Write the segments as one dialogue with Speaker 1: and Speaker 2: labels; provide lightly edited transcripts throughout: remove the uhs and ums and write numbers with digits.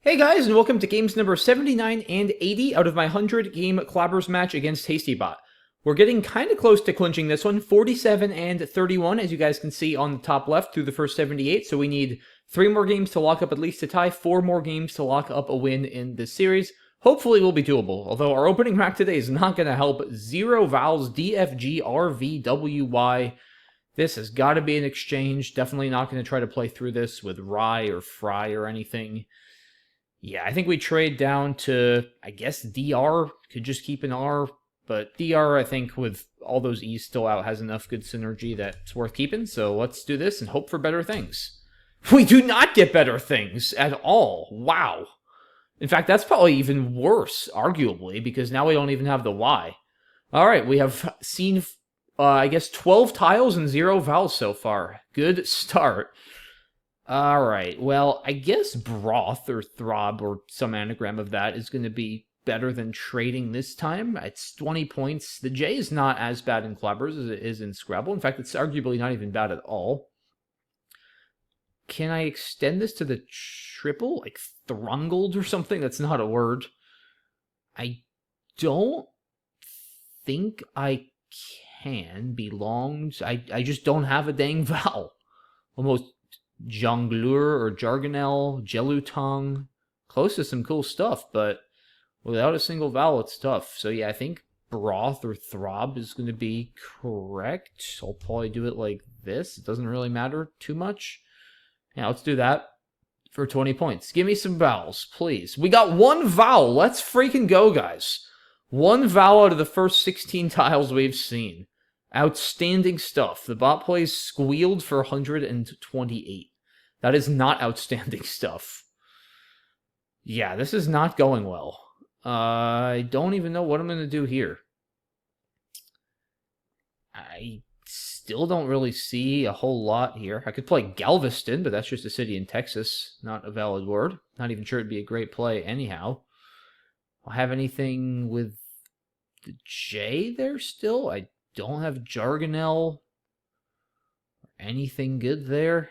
Speaker 1: Hey guys, and welcome to games number 79 and 80 out of my 100-game Clabbers match against HastyBot. We're getting kind of close to clinching this one, 47 and 31, as you guys can see on the top left through the first 78, so we need 3 more games to lock up at least a tie, 4 more games to lock up a win in this series. Hopefully it will be doable, although our opening rack today is not going to help. 0 vowels, D, F, G, R, V, W, Y. This has got to be an exchange. Definitely not going to try to play through this with rye or fry or anything. Yeah, I think we trade down to, I guess, DR. Could just keep an R. But DR, I think, with all those E's still out, has enough good synergy that it's worth keeping. So let's do this and hope for better things. We do not get better things at all. Wow. In fact, that's probably even worse, arguably, because now we don't even have the Y. All right, we have seen, I guess, 12 tiles and 0 vowels so far. Good start. Alright, well, I guess broth or throb or some anagram of that is going to be better than trading this time. It's 20 points. The J is not as bad in Clabbers as it is in Scrabble. In fact, it's arguably not even bad at all. Can I extend this to the triple? Like thrungled or something? That's not a word. I don't think I can. Belongs. I just don't have a dang vowel. Almost jongleur or jargonelle, gelutong. Close to some cool stuff, but without a single vowel, it's tough. So yeah, I think broth or throb is going to be correct. I'll probably do it like this. It doesn't really matter too much. Yeah, let's do that for 20 points. Give me some vowels, please. We got 1 vowel. Let's freaking go, guys. 1 vowel out of the first 16 tiles we've seen. Outstanding stuff. The bot plays squealed for 128. That is not outstanding stuff. Yeah, this is not going well. I don't even know what I'm going to do here. I still don't really see a whole lot here. I could play Galveston, but that's just a city in Texas. Not a valid word. Not even sure it'd be a great play anyhow. I'll have anything with the J there still? I don't have jargonelle or anything good there.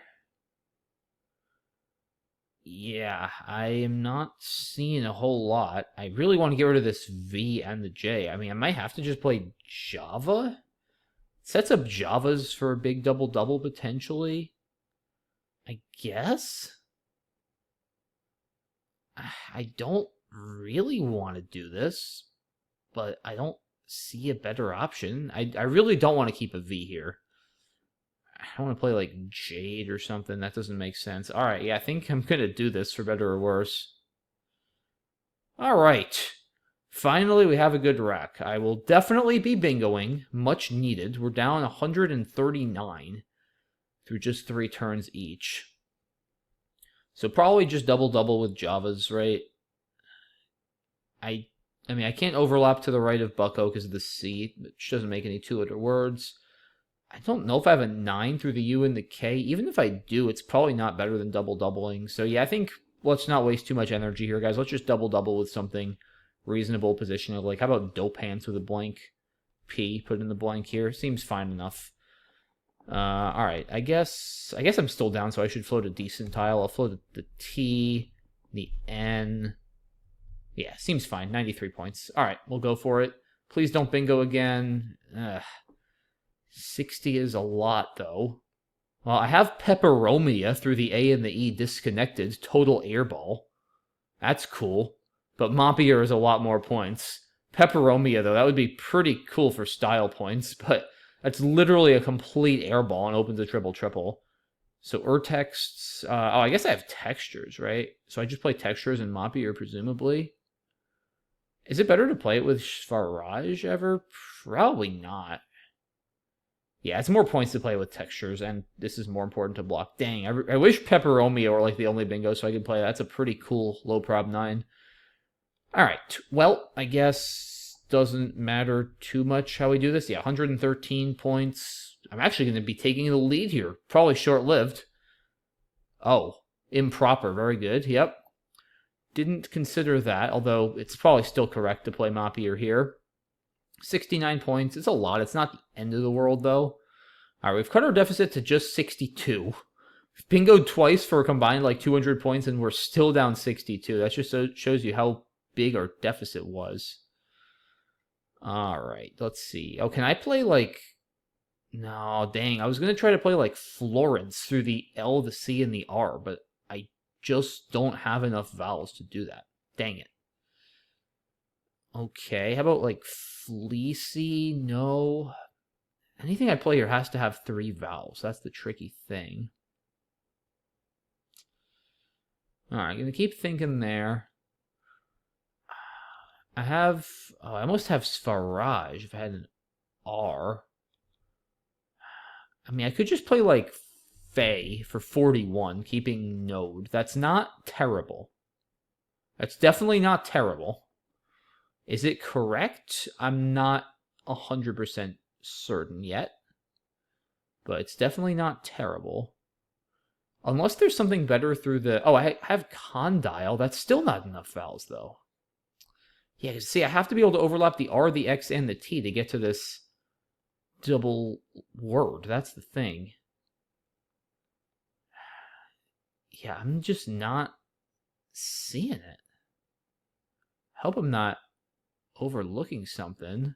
Speaker 1: Yeah, I am not seeing a whole lot. I really want to get rid of this V and the J. I mean, I might have to just play Java. It sets up Javas for a big double-double, potentially. I guess? I don't really want to do this, but I don't see a better option. I really don't want to keep a V here. I want to play like Jade or something. That doesn't make sense. All right, yeah, I think I'm going to do this for better or worse. All right. Finally, we have a good rack. I will definitely be bingoing. Much needed. We're down 139 through just 3 turns each. So probably just double-double with Javas, right? I mean, I can't overlap to the right of Bucko because of the C, which doesn't make any 2-letter words. I don't know if I have a 9 through the U and the K. Even if I do, it's probably not better than double-doubling. So yeah, I think let's not waste too much energy here, guys. Let's just double-double with something reasonable positional. Like, how about dope hands with a blank P? Put in the blank here. Seems fine enough. All right, I guess I'm still down, so I should float a decent tile. I'll float the T, the N. Yeah, seems fine. 93 points. All right, we'll go for it. Please don't bingo again. 60 is a lot, though. Well, I have Pepperomia through the A and the E disconnected. Total airball. That's cool. But Moppier is a lot more points. Pepperomia, though, that would be pretty cool for style points, but that's literally a complete airball and opens a triple-triple. So urtexts... oh, I guess I have textures, right? So I just play textures and Moppier, presumably. Is it better to play it with Svaraj ever? Probably not. Yeah, it's more points to play with textures, and this is more important to block. Dang, I wish Pepperomia were like the only bingo so I could play that. That's a pretty cool low prob 9. Alright, well, I guess doesn't matter too much how we do this. Yeah, 113 points. I'm actually going to be taking the lead here. Probably short-lived. Oh, improper. Very good. Yep. Didn't consider that, although it's probably still correct to play Moppier here. 69 points. It's a lot. It's not the end of the world, though. All right, we've cut our deficit to just 62. Bingoed twice for a combined like 200 points, and we're still down 62. That just shows you how big our deficit was. All right, let's see. Oh, can I play like... No, dang. I was going to try to play like Florence through the L, the C, and the R, but I just don't have enough vowels to do that. Dang it. Okay, how about like Fleecy? No. Anything I play here has to have 3 vowels. That's the tricky thing. Alright, I'm going to keep thinking there. I have... Oh, I almost have Sfaraj if I had an R. I mean, I could just play, like, Fae for 41, keeping Node. That's not terrible. That's definitely not terrible. Is it correct? I'm not 100% certain yet. But it's definitely not terrible. Unless there's something better through the... Oh, I have Condyle. That's still not enough vowels, though. Yeah, see, I have to be able to overlap the R, the X, and the T to get to this double word. That's the thing. Yeah, I'm just not seeing it. I hope I'm not overlooking something.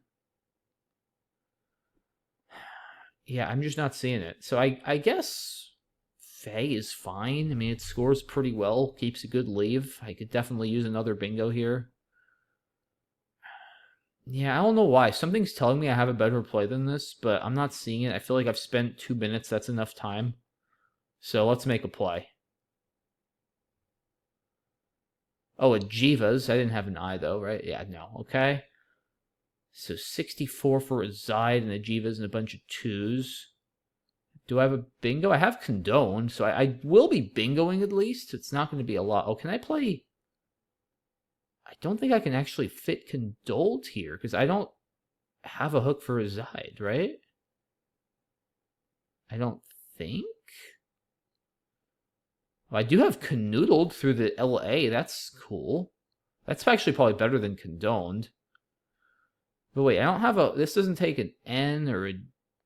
Speaker 1: Yeah, I'm just not seeing it. So I guess Fae is fine. I mean, it scores pretty well, keeps a good leave. I could definitely use another bingo here. Yeah, I don't know why. Something's telling me I have a better play than this, but I'm not seeing it. I feel like I've spent 2 minutes. That's enough time. So let's make a play. Oh, a Jivas. I didn't have an I, though, right? Yeah, no. Okay. So 64 for a Zide and a Jivas and a bunch of 2s. Do I have a bingo? I have Condone, so I will be bingoing at least. It's not going to be a lot. Oh, can I play... I don't think I can actually fit Condoled here, because I don't have a hook for a Zide, right? I don't think? Well, I do have Canoodled through the LA. That's cool. That's actually probably better than Condoned. But wait, I don't have a... This doesn't take an N or a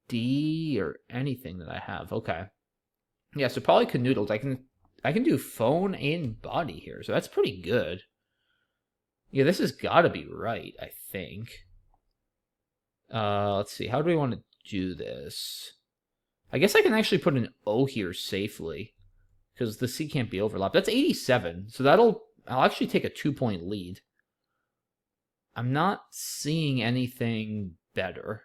Speaker 1: D or anything that I have. Okay. Yeah, so probably Canoodled. I can do phone and body here, so that's pretty good. Yeah, this has got to be right, I think. Let's see. How do we want to do this? I guess I can actually put an O here safely, because the C can't be overlapped. That's 87, so I'll actually take a 2-point lead. I'm not seeing anything better.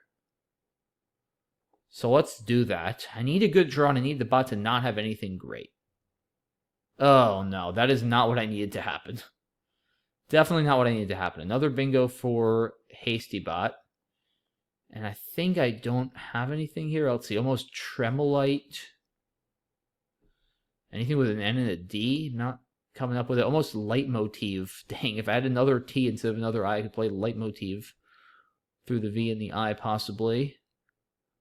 Speaker 1: So let's do that. I need a good draw, and I need the bot to not have anything great. Oh, no. That is not what I needed to happen. Definitely not what I needed to happen. Another bingo for HastyBot. And I think I don't have anything here. Let's see. Almost Tremolite. Anything with an N and a D? Not coming up with it. Almost Leitmotiv. Dang, if I had another T instead of another I could play Leitmotiv through the V and the I, possibly.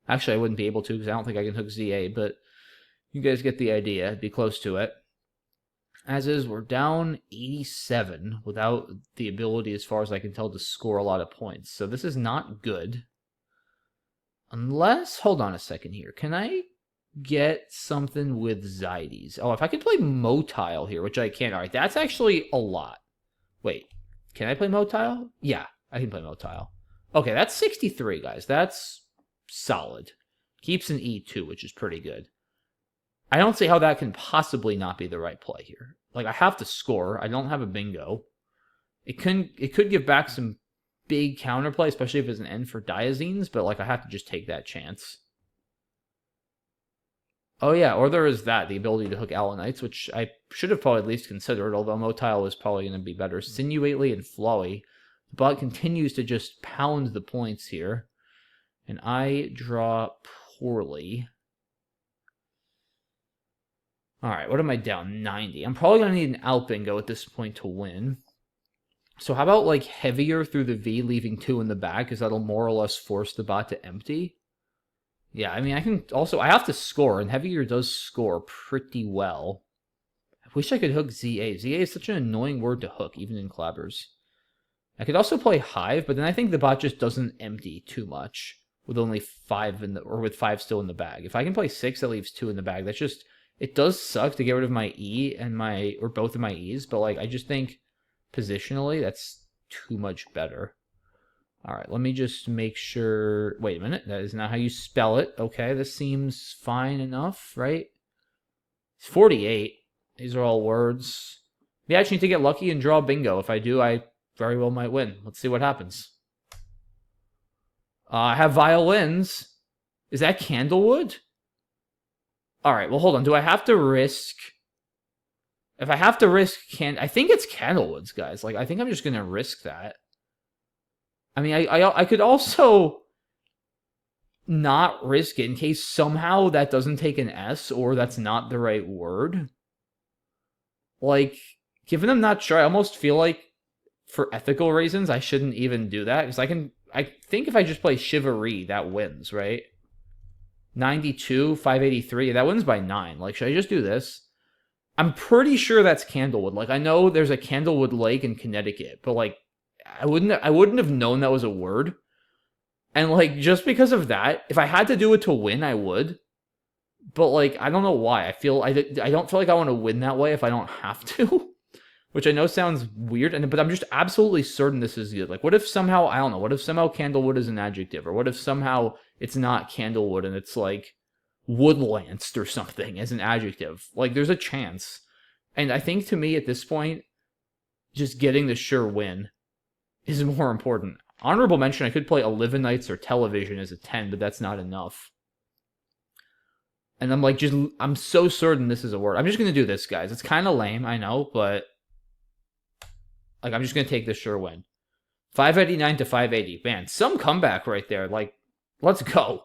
Speaker 1: Actually, I wouldn't be able to because I don't think I can hook ZA, but you guys get the idea. It'd be close to it. As is, we're down 87 without the ability, as far as I can tell, to score a lot of points. So this is not good. Unless, hold on a second here. Can I get something with Zydes? Oh, if I can play Motile here, which I can. All right, that's actually a lot. Wait, can I play Motile? Yeah, I can play Motile. Okay, that's 63, guys. That's solid. Keeps an E2, which is pretty good. I don't see how that can possibly not be the right play here. Like, I have to score. I don't have a bingo. It could give back some big counterplay, especially if it's an N for diazines, but, like, I have to just take that chance. Oh, yeah, or there is that, the ability to hook Alanites, which I should have probably at least considered, although Motile is probably going to be better. Sinuately and Flowy. The bot continues to just pound the points here. And I draw poorly. Alright, what am I down? 90. I'm probably going to need an outbingo at this point to win. So how about, like, heavier through the V, leaving 2 in the bag, because that'll more or less force the bot to empty? Yeah, I mean, I can also... I have to score, and heavier does score pretty well. I wish I could hook ZA. ZA is such an annoying word to hook, even in Clabbers. I could also play Hive, but then I think the bot just doesn't empty too much, with only 5 in the... or with 5 still in the bag. If I can play 6, that leaves 2 in the bag. That's just... It does suck to get rid of my E and or both of my E's, but like I just think positionally that's too much better. All right, let me just make sure. Wait a minute, that is not how you spell it. Okay, this seems fine enough, right? It's 48. These are all words. Maybe I just need to get lucky and draw bingo. If I do, I very well might win. Let's see what happens. I have violins. Is that candlewood? All right, well, hold on. Do I have to risk... If I have to risk... I think it's candlewoods, guys. Like, I think I'm just going to risk that. I mean, I could also not risk it in case somehow that doesn't take an S or that's not the right word. Like, given I'm not sure, I almost feel like for ethical reasons, I shouldn't even do that. Because I think if I just play Chivalry, that wins, right? 92, 583. That wins by 9. Like, should I just do this? I'm pretty sure that's Candlewood. Like, I know there's a Candlewood Lake in Connecticut, but like, I wouldn't have known that was a word. And like, just because of that, if I had to do it to win, I would. But like, I don't know why. I don't feel like I want to win that way if I don't have to. Which I know sounds weird, but I'm just absolutely certain this is good. Like, what if somehow, I don't know, what if somehow Candlewood is an adjective? Or what if somehow it's not Candlewood and it's like woodlanced or something as an adjective? Like, there's a chance. And I think to me at this point, just getting the sure win is more important. Honorable mention, I could play Olivinites or Television as a 10, but that's not enough. And I'm like, I'm so certain this is a word. I'm just going to do this, guys. It's kind of lame, I know, but like, I'm just going to take this sure win. 589 to 580. Man, some comeback right there. Like, let's go.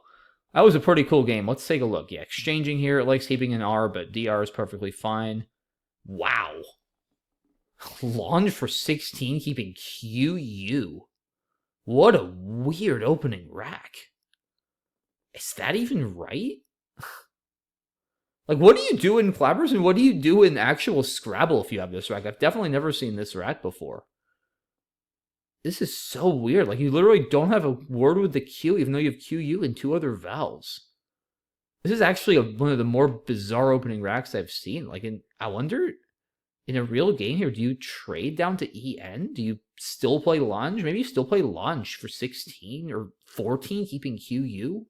Speaker 1: That was a pretty cool game. Let's take a look. Yeah, exchanging here. It likes keeping an R, but DR is perfectly fine. Wow. Launch for 16, keeping QU. What a weird opening rack. Is that even right? Like, what do you do in Clabbers and what do you do in actual Scrabble if you have this rack? I've definitely never seen this rack before. This is so weird. Like, you literally don't have a word with the Q, even though you have QU and 2 other vowels. This is actually one of the more bizarre opening racks I've seen. Like, I wonder, in a real game here, do you trade down to EN? Do you still play Launch? Maybe you still play Launch for 16 or 14, keeping QU?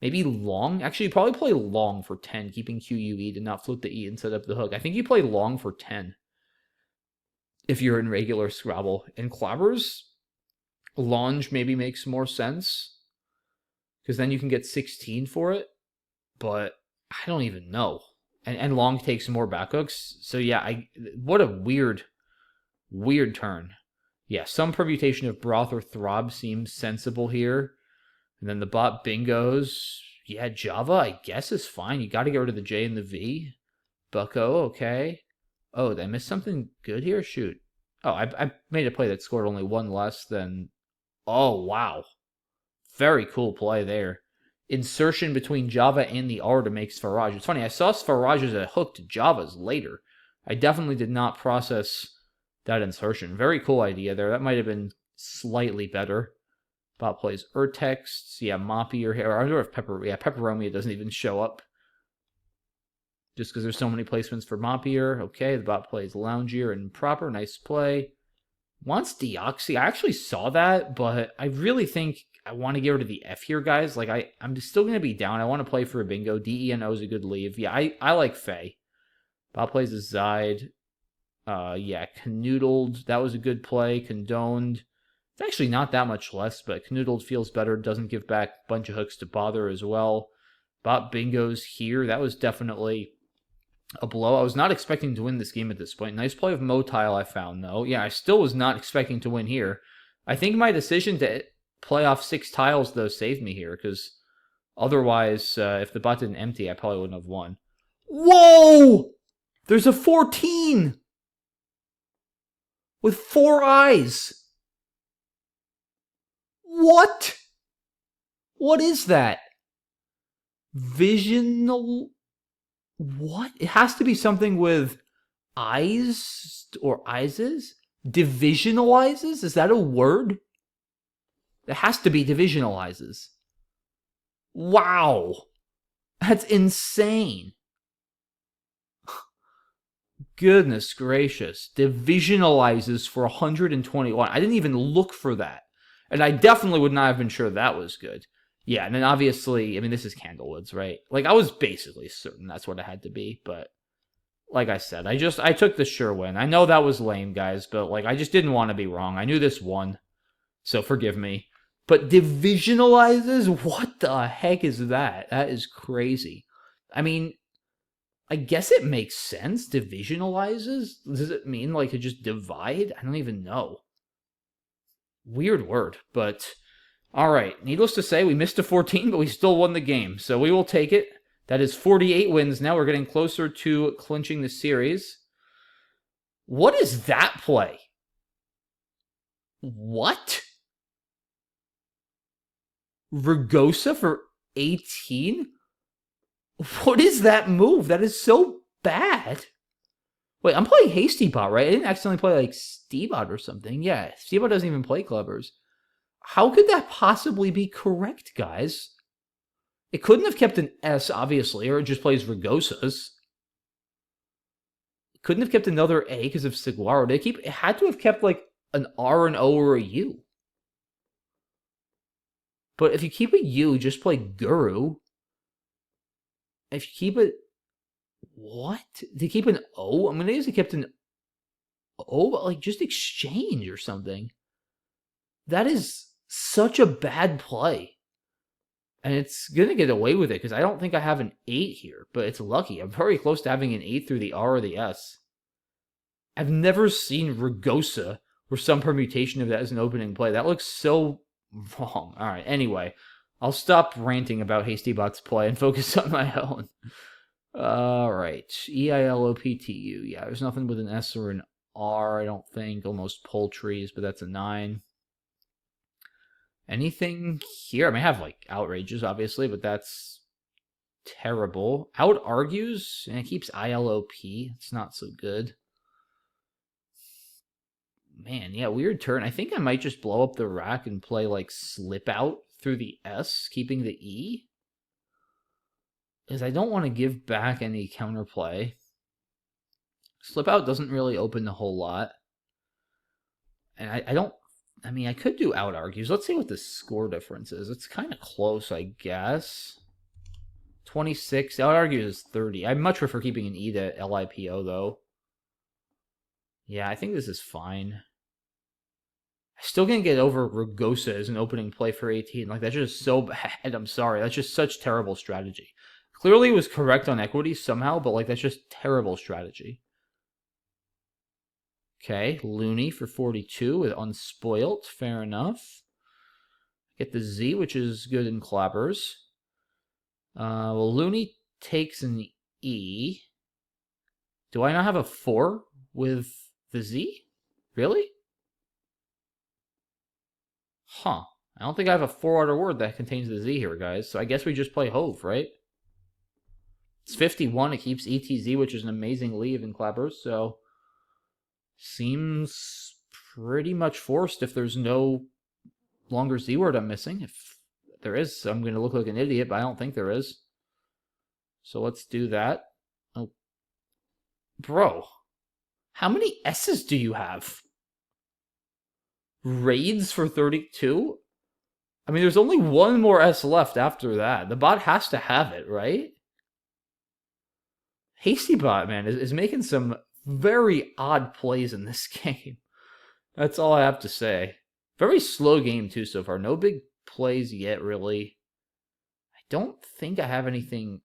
Speaker 1: Maybe long. Actually, you probably play long for 10, keeping QUE to not flip the E and set up the hook. I think you play long for 10 if you're in regular Scrabble. In Clabbers, Longe maybe makes more sense because then you can get 16 for it, but I don't even know. And long takes more back hooks. So yeah, what a weird turn. Yeah, some permutation of Broth or Throb seems sensible here. And then the bot bingos. Yeah, Java, I guess, is fine. You got to get rid of the J and the V. Bucko, okay. Oh, did I miss something good here? Shoot. Oh, I made a play that scored only 1 less than... Oh, wow. Very cool play there. Insertion between Java and the R to make Sfaraj. It's funny, I saw Sfaraj as a hook to Java's later. I definitely did not process that insertion. Very cool idea there. That might have been slightly better. Bot plays Urtext. Yeah, Moppier here. I wonder if Pepperomia doesn't even show up. Just because there's so many placements for Moppier. Okay, the bot plays Loungier and Proper. Nice play. Wants Deoxy. I actually saw that, but I really think I want to get rid of the F here, guys. Like, I'm still going to be down. I want to play for a bingo. DENO is a good leave. Yeah, I like Faye. Bot plays a Zide. Yeah, Canoodled. That was a good play. Condoned. It's actually not that much less, but Canoodled feels better. Doesn't give back a bunch of hooks to Bother as well. Bot bingos here. That was definitely a blow. I was not expecting to win this game at this point. Nice play of Motile I found, though. Yeah, I still was not expecting to win here. I think my decision to play off 6 tiles, though, saved me here, because otherwise, if the bot didn't empty, I probably wouldn't have won. Whoa! There's a 14! With 4 eyes! What? What is that? Visional? What? It has to be something with eyes or eyeses? Divisionalizes? Is that a word? It has to be divisionalizes. Wow. That's insane. goodness gracious. Divisionalizes for 121. I didn't even look for that. And I definitely would not have been sure that was good. Yeah, and then obviously, I mean, this is Candlewoods, right? Like, I was basically certain that's what it had to be, but like I said, I took the sure win. I know that was lame, guys, but like, I just didn't want to be wrong. I knew this won, so forgive me. But divisionalizes? What the heck is that? That is crazy. I mean, I guess it makes sense. Divisionalizes? Does it mean like to just divide? I don't even know. Weird word, but all right. Needless to say, we missed a 14, but we still won the game, so we will take it. That is 48 wins now. We're getting closer to clinching the series. What is that play? What? Rugosa for 18? What is that move? That is so bad. Wait, I'm playing HastyBot, right? I didn't accidentally play like HastyBot or something. Yeah, HastyBot doesn't even play Clabbers. How could that possibly be correct, guys? It couldn't have kept an S, obviously, or it just plays Rugosas. It couldn't have kept another A because of Saguaro. It had to have kept like an R, an O, or a U. But if you keep a U, just play Guru. If you keep it... What? They keep an O? I mean, they usually kept an O, but like just exchange or something. That is such a bad play. And it's going to get away with it because I don't think I have an 8 here, but it's lucky. I'm very close to having an 8 through the R or the S. I've never seen Rugosa or some permutation of that as an opening play. That looks so wrong. All right, anyway, I'll stop ranting about HastyBot's play and focus on my own. All right, EILOPTU. Yeah, there's nothing with an S or an R, I don't think. Almost poultries, but that's a 9. Anything here? I mean, I have, like, outrages, obviously, but that's terrible. Out argues, and it keeps ILOP. It's not so good. Man, yeah, weird turn. I think I might just blow up the rack and play, like, slip out through the S, keeping the E. Because I don't want to give back any counterplay. Slip out doesn't really open a whole lot. And I don't... I mean, I could do out argues. Let's see what the score difference is. It's kind of close, I guess. 26. Out argues is 30. I'd much prefer keeping an E to LIPO, though. Yeah, I think this is fine. I still can't get over Rugosa as an opening play for 18. Like, that's just so bad. I'm sorry. That's just such terrible strategy. Clearly it was correct on equity somehow, but, like, that's just terrible strategy. Okay, Looney for 42 with Unspoilt. Fair enough. Get the Z, which is good in Clabbers. Well, Looney takes an E. Do I not have a 4 with the Z? Really? Huh. I don't think I have a 4-letter word that contains the Z here, guys. So I guess we just play Hove, right? It's 51. It keeps ETZ, which is an amazing leave in Clabbers, so... Seems pretty much forced if there's no longer Z word I'm missing. If there is, I'm going to look like an idiot, but I don't think there is. So let's do that. Oh, bro, how many S's do you have? Raids for 32? I mean, there's only one more S left after that. The bot has to have it, right? HastyBot, man, is making some very odd plays in this game. That's all I have to say. Very slow game, too, so far. No big plays yet, really. I don't think I have anything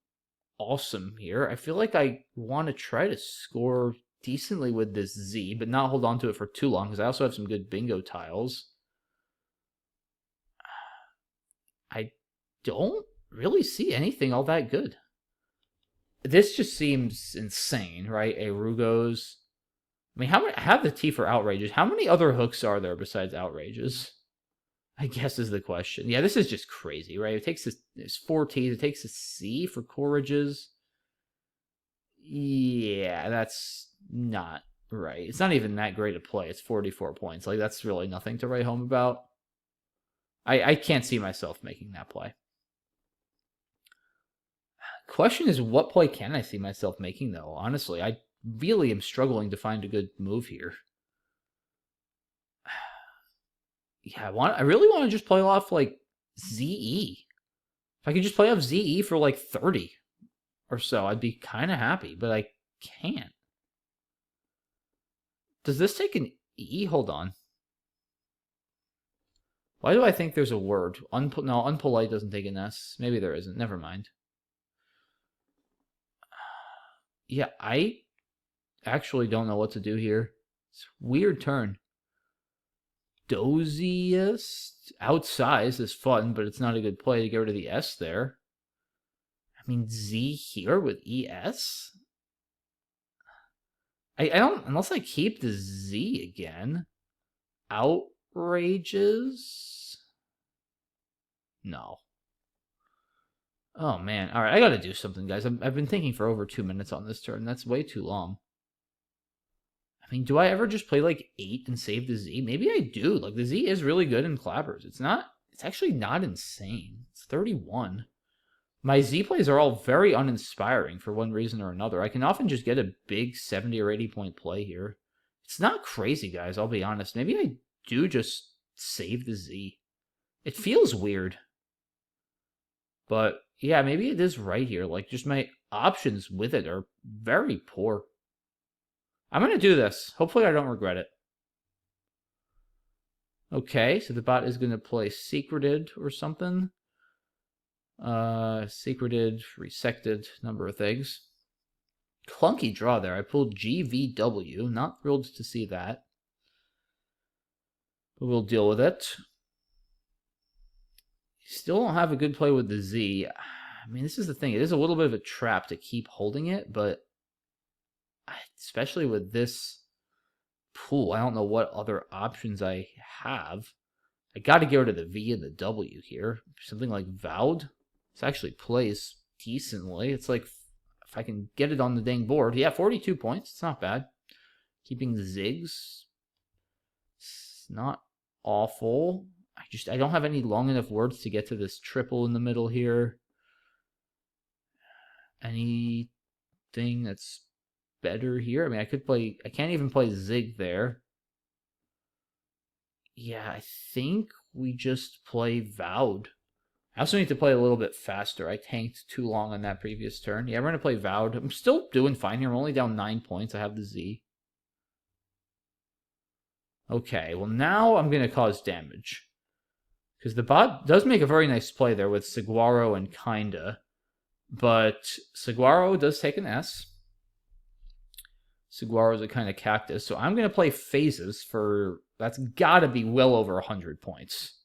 Speaker 1: awesome here. I feel like I want to try to score decently with this Z, but not hold on to it for too long, because I also have some good bingo tiles. I don't really see anything all that good. This just seems insane, right? A Rugos. I mean, I have the T for outrages. How many other hooks are there besides outrages? I guess is the question. Yeah, this is just crazy, right? It takes this, there's 4 T's. It takes a C for courages. Yeah, that's not right. It's not even that great a play. It's 44 points. Like, that's really nothing to write home about. I can't see myself making that play. Question is, what play can I see myself making, though? Honestly, I really am struggling to find a good move here. Yeah, I really want to just play off, like, ZE. If I could just play off ZE for, like, 30 or so, I'd be kind of happy, but I can't. Does this take an E? Hold on. Why do I think there's a word? No, unpolite doesn't take an S. Maybe there isn't. Never mind. Yeah, I actually don't know what to do here. It's a weird turn. Doziest? Outsize is fun, but it's not a good play to get rid of the S there. I mean, Z here with ES? I don't, unless I keep the Z again. Outrages? No. Oh, man. All right, I got to do something, guys. I've been thinking for over 2 minutes on this turn. That's way too long. I mean, do I ever just play, like, 8 and save the Z? Maybe I do. Like, the Z is really good in Clabbers. It's actually not insane. It's 31. My Z plays are all very uninspiring for one reason or another. I can often just get a big 70 or 80 point play here. It's not crazy, guys, I'll be honest. Maybe I do just save the Z. It feels weird. But, yeah, maybe it is right here. Like, just my options with it are very poor. I'm going to do this. Hopefully I don't regret it. Okay, so the bot is going to play Secreted or something. Secreted, Resected, number of things. Clunky draw there. I pulled GVW. Not thrilled to see that. But we'll deal with it. Still don't have a good play with the Z. I mean, this is the thing. It is a little bit of a trap to keep holding it, but especially with this pool, I don't know what other options I have. I got to get rid of the V and the W here. Something like Vowed. This actually plays decently. It's like, if I can get it on the dang board. Yeah, 42 points. It's not bad. Keeping the Zigs. It's not awful. I don't have any long enough words to get to this triple in the middle here. Anything that's better here? I mean, I can't even play Zig there. Yeah, I think we just play Vowed. I also need to play a little bit faster. I tanked too long on that previous turn. Yeah, we're going to play Vowed. I'm still doing fine here. I'm only down 9 points. I have the Z. Okay, well now I'm going to cause damage. Because the bot does make a very nice play there with Saguaro and Kinda. But Saguaro does take an S. Saguaro is a kind of cactus. So I'm going to play Phases for... That's got to be well over 100 points.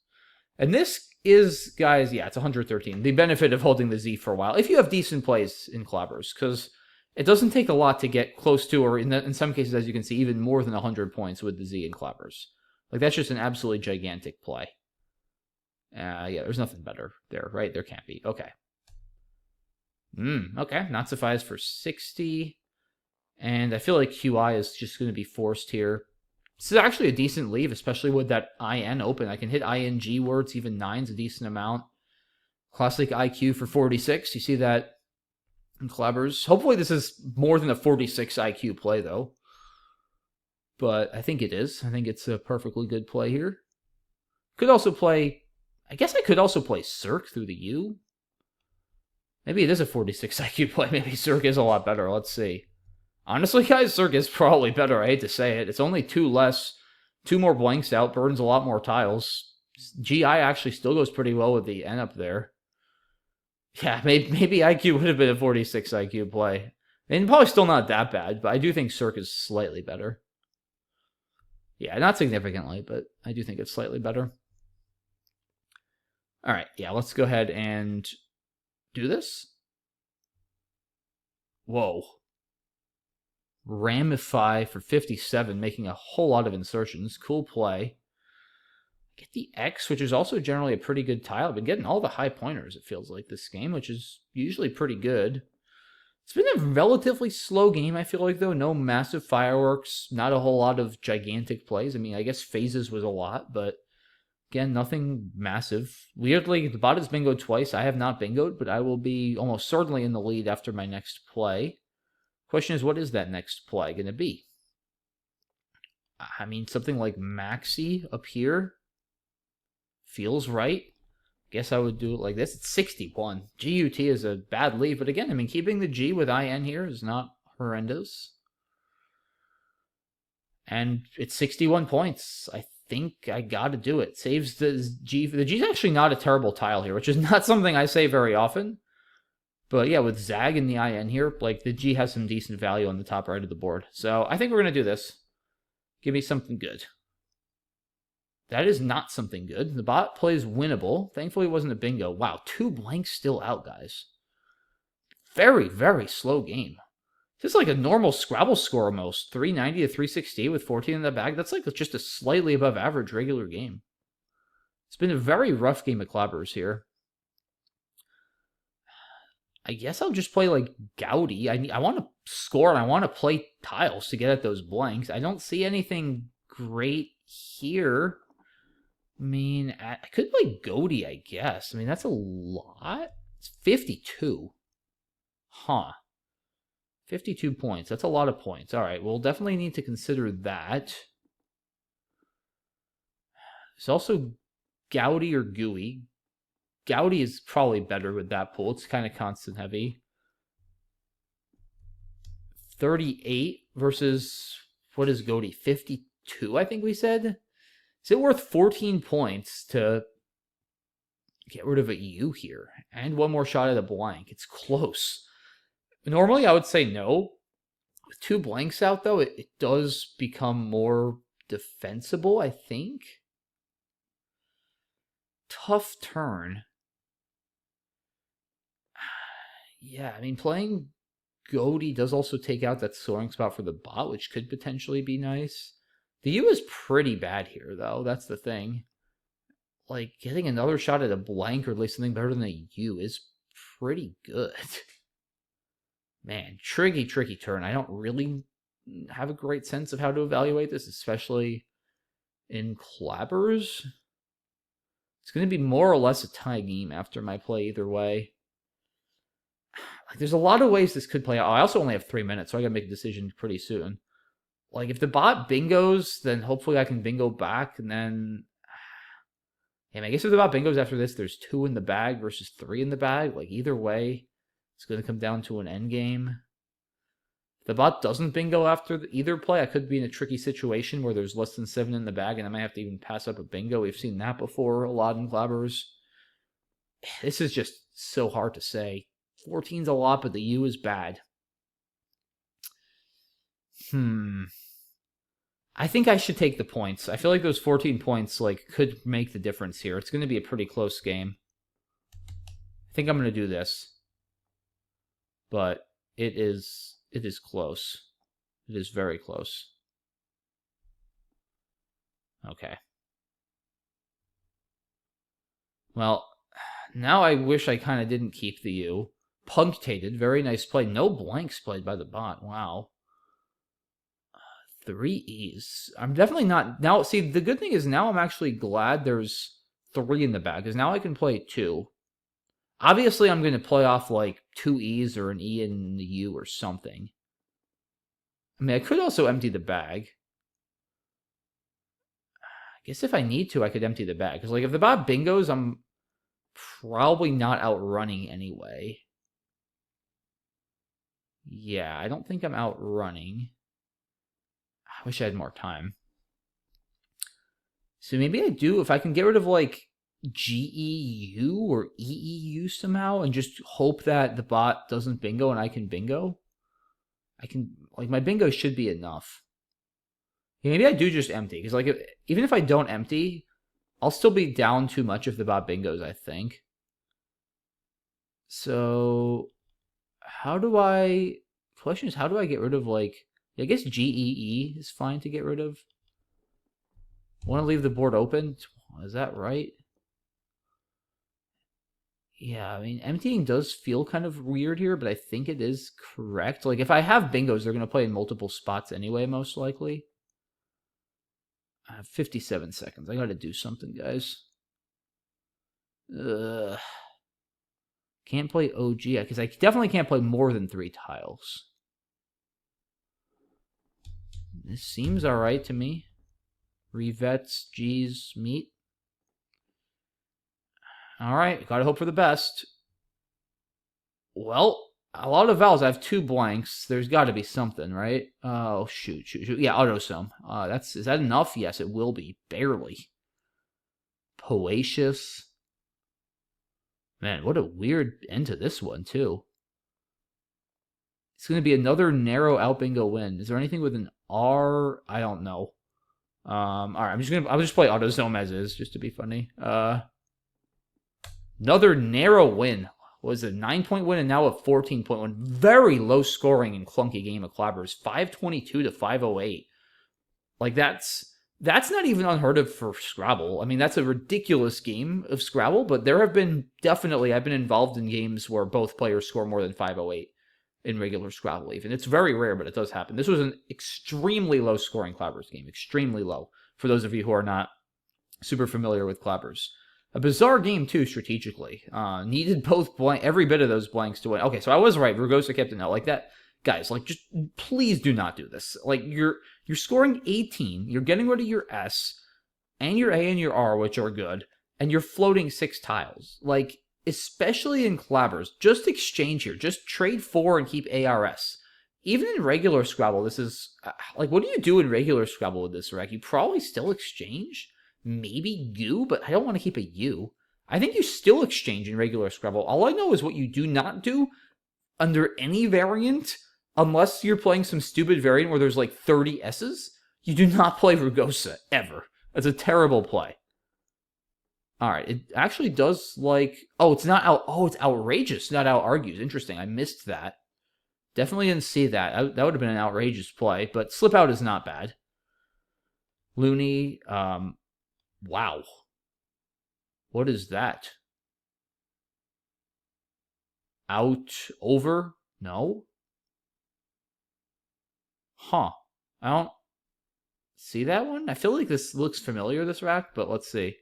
Speaker 1: And this is, guys, yeah, it's 113. The benefit of holding the Z for a while. If you have decent plays in Clabbers. Because it doesn't take a lot to get close to, or in some cases, as you can see, even more than 100 points with the Z in Clabbers. Like, that's just an absolutely gigantic play. Yeah, there's nothing better there, right? There can't be. Okay. Okay. Not suffice for 60. And I feel like QI is just going to be forced here. This is actually a decent leave, especially with that IN open. I can hit ING words, even 9's a decent amount. Classic IQ for 46. You see that in Clabbers. Hopefully this is more than a 46 IQ play, though. But I think it is. I think it's a perfectly good play here. Could also play... I guess I could also play Cirque through the U. Maybe it is a 46 IQ play. Maybe Cirque is a lot better. Let's see. Honestly, guys, Cirque is probably better. I hate to say it. It's only 2 less. 2 more blanks out. Burns a lot more tiles. GI actually still goes pretty well with the N up there. Yeah, maybe IQ would have been a 46 IQ play. And probably still not that bad, but I do think Cirque is slightly better. Yeah, not significantly, but I do think it's slightly better. All right, yeah, let's go ahead and do this. Whoa. Ramify for 57, making a whole lot of insertions. Cool play. Get the X, which is also generally a pretty good tile. I've been getting all the high pointers, it feels like, this game, which is usually pretty good. It's been a relatively slow game, I feel like, though. No massive fireworks, not a whole lot of gigantic plays. I mean, I guess Phases was a lot, but... Again, nothing massive. Weirdly, the bot has bingoed twice. I have not bingoed, but I will be almost certainly in the lead after my next play. Question is, what is that next play going to be? I mean, something like Maxi up here feels right. Guess I would do it like this. It's 61. GUT is a bad lead, but again, I mean, keeping the G with IN here is not horrendous. And it's 61 points. I think I got to do it. Saves the G. The G's actually not a terrible tile here, which is not something I say very often. But yeah, with Zag and the IN here, like the G has some decent value on the top right of the board. So I think we're going to do this. Give me something good. That is not something good. The bot plays winnable. Thankfully, it wasn't a bingo. Wow, 2 blanks still out, guys. Very, very slow game. This is like a normal Scrabble score almost. 390 to 360 with 14 in the bag. That's like just a slightly above average regular game. It's been a very rough game of Clabbers here. I guess I'll just play like Gouty. I want to score and I want to play tiles to get at those blanks. I don't see anything great here. I mean, I could play Gouty, I guess. I mean, that's a lot. It's 52. Huh. 52 points. That's a lot of points. All right, we'll definitely need to consider that. There's also Gouty or Gooey. Gouty is probably better with that pool. It's kind of constant heavy. 38 versus, what is Gouty? 52, I think we said. Is it worth 14 points to get rid of a U here? And one more shot at a blank. It's close. Normally, I would say no. With 2 blanks out, though, it does become more defensible, I think. Tough turn. Yeah, I mean, playing Gouty does also take out that soaring spot for the bot, which could potentially be nice. The U is pretty bad here, though. That's the thing. Like, getting another shot at a blank or at least something better than a U is pretty good. Man, tricky turn. I don't really have a great sense of how to evaluate this, especially in Clabbers. It's going to be more or less a tie game after my play either way. Like, there's a lot of ways this could play out. I also only have 3 minutes, so I got to make a decision pretty soon. Like, if the bot bingos, then hopefully I can bingo back, and then... Yeah, I guess if the bot bingos after this, there's 2 in the bag versus 3 in the bag. Like, either way, it's going to come down to an end game. If the bot doesn't bingo after either play, I could be in a tricky situation where there's less than 7 in the bag, and I might have to even pass up a bingo. We've seen that before a lot in Clabbers. This is just so hard to say. 14's a lot, but the U is bad. I think I should take the points. I feel like those 14 points could make the difference here. It's going to be a pretty close game. I think I'm going to do this. But it is close. It is very close. Okay. Well, now I wish I kind of didn't keep the U. Punctated, very nice play. No blanks played by the bot. Wow. 3 E's. I'm definitely not... Now, see, the good thing is now I'm actually glad there's 3 in the bag, because now I can play 2. Obviously, I'm going to play off, 2 E's or an E in the U or something. I mean, I could also empty the bag. I guess if I need to, I could empty the bag. Because, if the bot bingos, I'm probably not outrunning anyway. Yeah, I don't think I'm outrunning. I wish I had more time. So maybe I do, if I can get rid of, GEU or EEU somehow, and just hope that the bot doesn't bingo and I can bingo. I can, my bingo should be enough. Yeah, maybe I do just empty, because, even if I don't empty, I'll still be down too much if the bot bingos, I think. So, question is, how do I get rid of, I guess GEE is fine to get rid of. Want to leave the board open? Is that right? Yeah, I mean, emptying does feel kind of weird here, but I think it is correct. If I have bingos, they're going to play in multiple spots anyway, most likely. I have 57 seconds. I got to do something, guys. Can't play OG, because I definitely can't play more than 3 tiles. This seems alright to me. Revets, G's, meat. Alright, gotta hope for the best. Well, a lot of vowels. I have 2 blanks. There's got to be something, right? Oh, shoot. Yeah, autosome. Is that enough? Yes, it will be. Barely. Poacious. Man, what a weird end to this one, too. It's going to be another narrow outbingo win. Is there anything with an R? I don't know. All right, I'll just play autosome as is, just to be funny. Another narrow win. Was a 9-point win and now a 14-point win. Very low scoring and clunky game of Clabbers. 522 to 508. Like, that's not even unheard of for Scrabble. I mean, that's a ridiculous game of Scrabble, but there have been definitely, I've been involved in games where both players score more than 508 in regular Scrabble even. It's very rare, but it does happen. This was an extremely low scoring Clabbers game. Extremely low. For those of you who are not super familiar with Clabbers. A bizarre game, too, strategically. Needed every bit of those blanks to win. Okay, so I was right. Rugosa kept it out. Like that. Guys, like, just please do not do this. Like, you're scoring 18. You're getting rid of your S and your A and your R, which are good. And you're floating 6 tiles. Like, especially in Clabbers, just exchange here. Just trade 4 and keep ARS. Even in regular Scrabble, this is... like, what do you do in regular Scrabble with this rack? You probably still exchange... Maybe goo, but I don't want to keep a U. I think you still exchange in regular Scrabble. All I know is what you do not do under any variant, unless you're playing some stupid variant where there's like 30 S's, you do not play Rugosa, ever. That's a terrible play. Alright, it actually does like... Oh, it's not out... Oh, it's outrageous, not out argues. Interesting, I missed that. Definitely didn't see that. That would have been an outrageous play, but slip out is not bad. Looney, wow. What is that? Over? No? Huh. I don't see that one. I feel like this looks familiar, this rack, but let's see.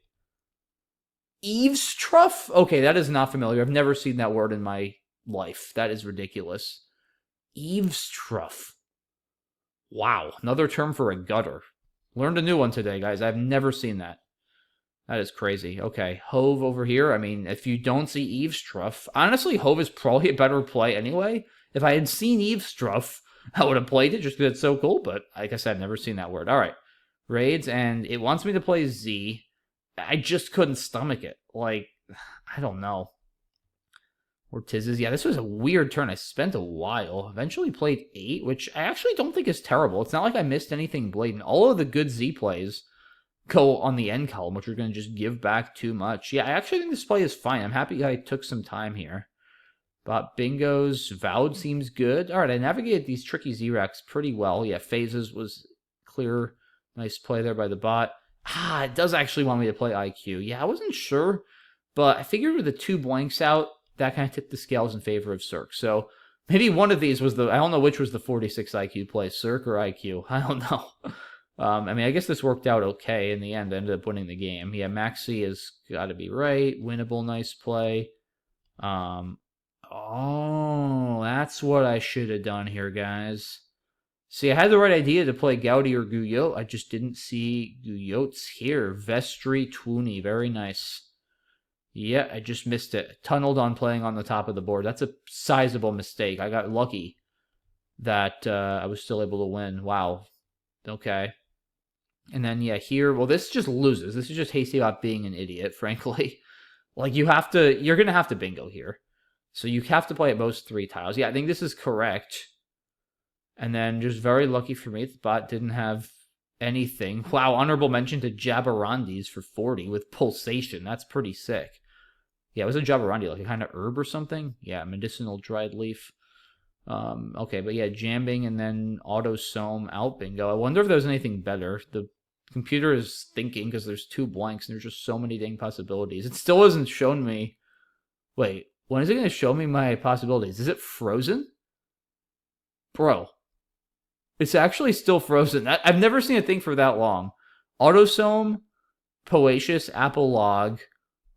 Speaker 1: Eavestrough? Okay, that is not familiar. I've never seen that word in my life. That is ridiculous. Eavestrough. Wow. Another term for a gutter. Learned a new one today, guys. I've never seen that. That is crazy. Okay, Hove over here. I mean, if you don't see Eavestrough... Honestly, Hove is probably a better play anyway. If I had seen Eavestrough, I would have played it just because it's so cool. But like I said, I've never seen that word. All right. Raids, and it wants me to play Z. I just couldn't stomach it. Like, I don't know. Or Tizzes. Yeah, this was a weird turn. I spent a while. Eventually played 8, which I actually don't think is terrible. It's not like I missed anything blatant. All of the good Z plays go on the end column, which are going to just give back too much. Yeah, I actually think this play is fine. I'm happy I took some time here. But bingos, Vowed seems good. All right, I navigated these tricky Z-Racks pretty well. Yeah, Phases was clear. Nice play there by the bot. It does actually want me to play IQ. Yeah, I wasn't sure, but I figured with the 2 blanks out, that kind of tipped the scales in favor of Cirque. So maybe one of these was I don't know which was the 46 IQ play, Cirque or IQ. I don't know. I mean, I guess this worked out okay in the end. I ended up winning the game. Yeah, Maxi has got to be right. Winnable, nice play. Oh, that's what I should have done here, guys. See, I had the right idea to play Gaudi or Guyot. I just didn't see Guyot's here. Vestry, Twoonie, very nice. Yeah, I just missed it. Tunneled on playing on the top of the board. That's a sizable mistake. I got lucky that I was still able to win. Wow. Okay. And then, yeah, here, well, this just loses. This is just HastyBot being an idiot, frankly. Like, you're going to have to bingo here. So you have to play at most 3 tiles. Yeah, I think this is correct. And then, just very lucky for me, the bot didn't have anything. Wow, honorable mention to Jabberandis for 40 with Pulsation. That's pretty sick. Yeah, it was a Jabberandi, like a kind of herb or something. Yeah, medicinal dried leaf. Okay, but yeah, Jambing and then Autosome, outbingo. I wonder if there's anything better. The computer is thinking because there's 2 blanks and there's just so many dang possibilities. It still hasn't shown me... Wait, when is it going to show me my possibilities? Is it frozen? Bro. It's actually still frozen. I've never seen a thing for that long. Autosome, Poacious, Apple Log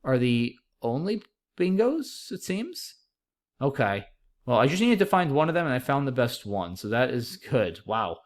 Speaker 1: are the only bingos, it seems? Okay. Well, I just needed to find one of them, and I found the best one, so that is good. Wow.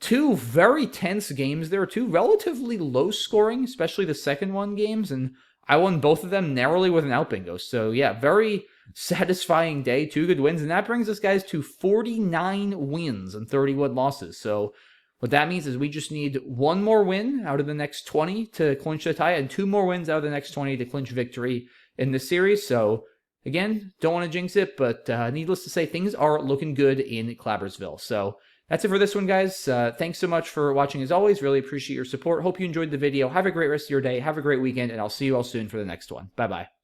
Speaker 1: two very tense games there, two relatively low scoring, especially the second one games, and I won both of them narrowly with an outbingo. So yeah, very satisfying day, two good wins, and that brings us, guys, to 49 wins and 31 losses. So what that means is we just need one more win out of the next 20 to clinch the tie, and two more wins out of the next 20 to clinch victory in this series. So again, don't want to jinx it, but needless to say, things are looking good in Clabbersville. So that's it for this one, guys. Thanks so much for watching as always. Really appreciate your support. Hope you enjoyed the video. Have a great rest of your day. Have a great weekend, and I'll see you all soon for the next one. Bye-bye.